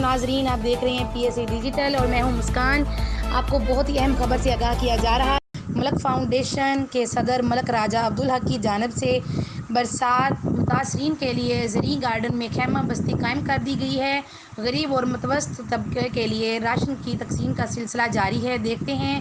ناظرین، آپ دیکھ رہے ہیں PSA ڈیجیٹل اور میں ہوں مسکان۔ آپ کو بہت ہی اہم خبر سے آگاہ کیا جا رہا ہے۔ ملک فاؤنڈیشن کے صدر ملک راجہ عبدالحق کی جانب سے برسات متاثرین کے لیے زرعی گارڈن میں خیمہ بستی قائم کر دی گئی ہے۔ غریب اور متوسط طبقے کے لیے راشن کی تقسیم کا سلسلہ جاری ہے۔ دیکھتے ہیں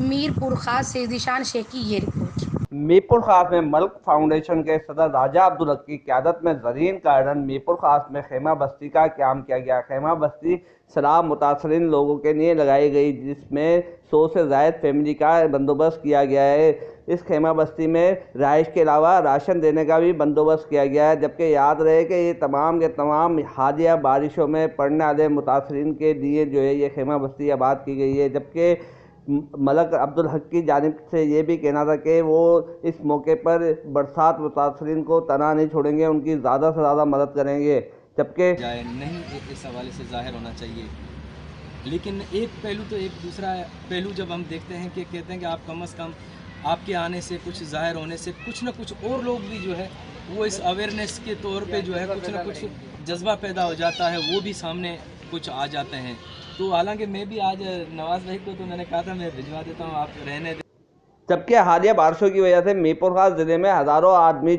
میر پور خاص سے ذیشان شیخ کی یہ رپورٹ۔ میر پور خاص میں ملک فاؤنڈیشن کے صدر راجہ عبدالحق کی قیادت میں زرعی گارڈن میر پور خاص میں خیمہ بستی کا قیام کیا گیا۔ خیمہ بستی سیلاب متاثرین لوگوں کے لیے لگائی گئی، جس میں 100 سے زائد فیملی کا بندوبست کیا گیا ہے۔ اس خیمہ بستی میں رہائش کے علاوہ راشن دینے کا بھی بندوبست کیا گیا ہے، جبکہ یاد رہے کہ یہ تمام کے تمام حالیہ بارشوں میں پڑنے والے متاثرین کے لیے یہ خیمہ بستی آباد کی گئی ہے۔ جبکہ ملک عبدالحق کی جانب سے یہ بھی کہنا تھا کہ وہ اس موقع پر برسات متاثرین کو تنہا نہیں چھوڑیں گے، ان کی زیادہ سے زیادہ مدد کریں گے۔ جبکہ نہیں اس حوالے سے ظاہر ہونا چاہیے، لیکن ایک پہلو تو ایک دوسرا پہلو جب ہم دیکھتے ہیں کہ کہتے ہیں کہ آپ کم از کم آپ کے آنے سے کچھ ظاہر ہونے سے کچھ نہ کچھ اور لوگ بھی جو ہے وہ اس اویئرنیس کے طور پہ جو ہے کچھ نہ کچھ جذبہ پیدا ہو جاتا ہے، وہ بھی سامنے کچھ آ جاتے ہیں۔ تو حالانکہ میں بھی آج نواز بھائی کو تو میں نے کہا تھا میں بھجوا دیتا ہوں، آپ رہنے دیں۔ جبکہ حالیہ بارشوں کی وجہ سے میر پور خاص ضلع میں ہزاروں آدمی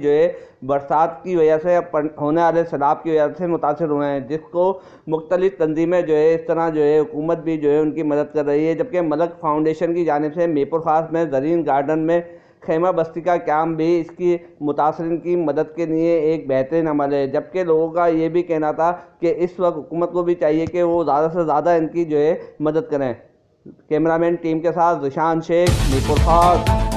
برسات کی وجہ سے ہونے والے سیلاب کی وجہ سے متاثر ہوئے ہیں، جس کو مختلف تنظیمیں اس طرح حکومت بھی ان کی مدد کر رہی ہے۔ جبکہ ملک فاؤنڈیشن کی جانب سے میر پور خاص میں زرعی گارڈن میں خیمہ بستی کا قیام بھی اس کی متاثرین کی مدد کے لیے ایک بہترین عمل ہے۔ جبکہ لوگوں کا یہ بھی کہنا تھا کہ اس وقت حکومت کو بھی چاہیے کہ وہ زیادہ سے زیادہ ان کی مدد کریں۔ کیمرامین ٹیم کے ساتھ ذیشان شیخ، میر پور خاص۔